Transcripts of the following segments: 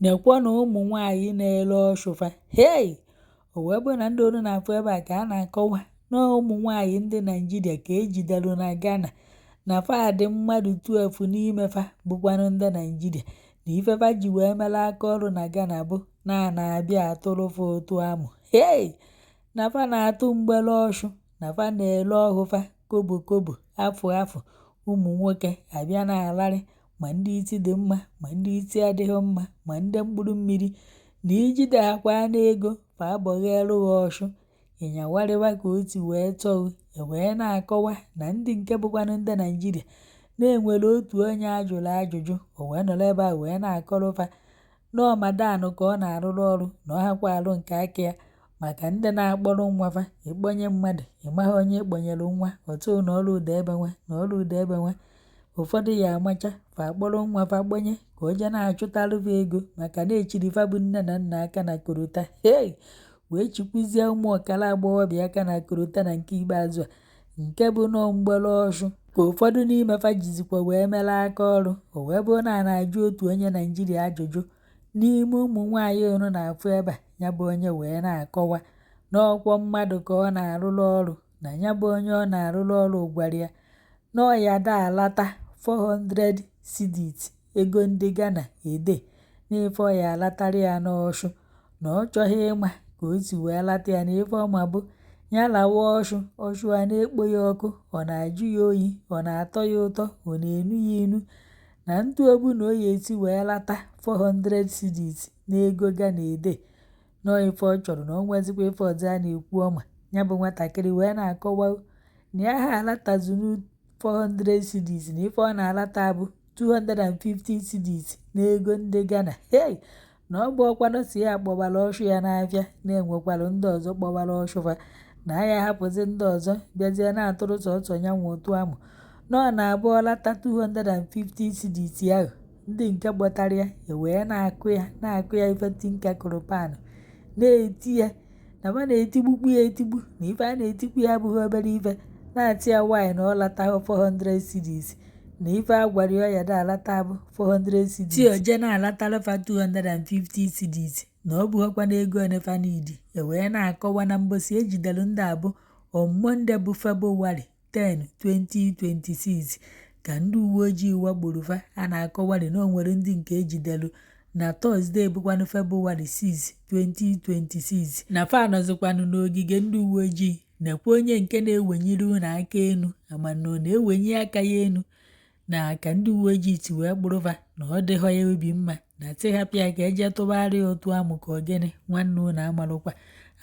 nekwa na ụmụ nwaanyị na-ele ọshụfa. Hey! O wee bụrụ na ndị onu na-afụ ebe a ka a na-akọwa na ụmụ nwaanyị ndị Naịjirịa ka ejidelu na Ghana na fa dị mmadụ 12 n'ime fa bụkwanụ ndị Naịjirịa na ifefa ji wee mere aka ọrụ na Ghana bụ na-abịa atụrụ fa otu amụ. Hey! Na fa na-atụ mgbele ọshụ, na fa na-ele ọhụfa kobo kobo afụ ụmụ nwoke abịa na-alarị ma ndị isi dị mma ma ndị isi adịghị mma ma ndị mkpụrụ mmiri na ijide akwa n'ego fa agbọghelu ha ọshụ ịnyawarịwa ka o si wee tọọ wee na-akọwa na ndị nke bụkwanụ ndị Naịjirịa na-enwere otu onye ajụrụ ajụjụ o wee nọrọ ebe a wee na-akọrọfa nọọ madanụ ka ọ na-arụrụ ọrụ na ọ hakwa alụ nke aka ya maka ndị na-akpọrọ nwafa ịkpọnye mmadụ ịmaghị onye ịkpọnyere nwa otu na ọrụ ụda ebe nwa na ọrụ ụda ebe nwa ụfọdụ ya amacha fa akpọrọ nwafa gbanye ka o je na-achụtalụfa ego maka na echiri fa bụ nne na nna aka na korota. Hey! Wee chikwuzie ụmụ ọkara agbọghọbịa aka na korota na nke ikpeazụ a nke bụ nọọ mgbere ọshụ ka ụfọdụ n'ime fa jizikwa wee mere aka ọrụ. O wee bụrụ na a na-ajụ otu onye Naịjirịa ajụjụ n'ime ụmụ nwaanyị onu na-afụ ebe a, ya bụ onye wee na-akọwa n'ọkwọ mmadụ ka ọ na-arụrụ ọrụ na ya bụ onye ọ na-arụrụ ọrụ gwara ya na ọ ya da alata 400 cedis ego ndị Ghana ede n'ife ọ ya alatara ya n'ọshụ na ọ chọghị ịma ka o si wee lata ya na ife ọma bụ ya lawa ọshụ a na-ekpo ya ọkụ, ọ na-ajụ ya oyi, ọ na-atọ ya ụtọ, ọ na-enu ya inu na ntụ obu na o ya esi wee lata 400 cedis n'ego Ghana ede nọọ ife ọ chọrọ na o nwezikwa ife ọzọ a na-ekwu ọma. Ya bụ nwatakịrị wee na-akọwa na ya ha alatazunu 400 cedis na ife ọ na-alata bụ 250 cedis n'ego ndị Ghana. Hey! Na ọ bụ ọkwanụ si ya kpọbara ọshụ ya n'afịa na-enwekwara ndị ọzọ kpọbara ọshụfa na ya hapụzi ndị ọzọ bịazie na-atụrụ sọsọ ya nwe otu amụ na ọ na-abụ ọlata 250 cedis ahụ ndị nke gbọtara ya wee na-akụ ya ife tinka kụrụ panụ na-eti ya na ma na-etigbukwu ya etigbu na ife a na-etikwu ya abụghị obere ife na-atị ya nwaanyị na ọ lata 400 cedis na ife a gwara ya ya da alata bụ 400 cedis ti oje na-alatarafa 250 cedis na ọ bụghịkwa na ego onefa n'idi wee na-akọwa na mbosi ejidelu ndị abụ on Monday bụ February 10, 2026 ka ndị uwe ojii wakporo fa. A na-akọwari na o nwere ndị nke ejidelu na Thursday bụkwanụ February 6, 2026 na fa nọzikwanụ n'ogige ndị uwe ojii nekwa onye nke na-ewenyere unu aka enu amana ọ na-ewenye aka ya enu na ka ndị uwe ojii ti wee kpụrụ fa na ọ dịghọ ya obi mma na tịhapịa ka eje tụgharịa otu amụ ka ogene nwanne unu amalụkwa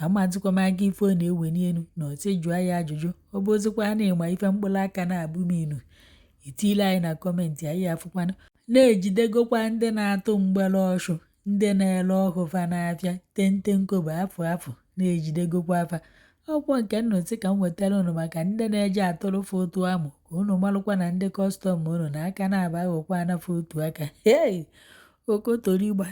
amazikwa m aka ife ọ na-eweni enu na ọtị jụọ ya ajụjụ ọ bụ ozikwa na ịma ife mkpụrụ aka na-abụ m inu itile anyị na kọmentị anyị afụkwanụ. Na-ejidegokwa ndị na-atụ mgbere ọshụ ndị na-ele ọhụfa n'afịa tentenkobo afụ na-ejidegokwa afa ọkwọ nke nnụtị ka m wetara unu maka ndị na-eje atụrụfa otu amụ ka unu malụkwa na ndị kọstọm unu na aka na-aba aghọkwa anafa otu aka. Hey! Okotorigba.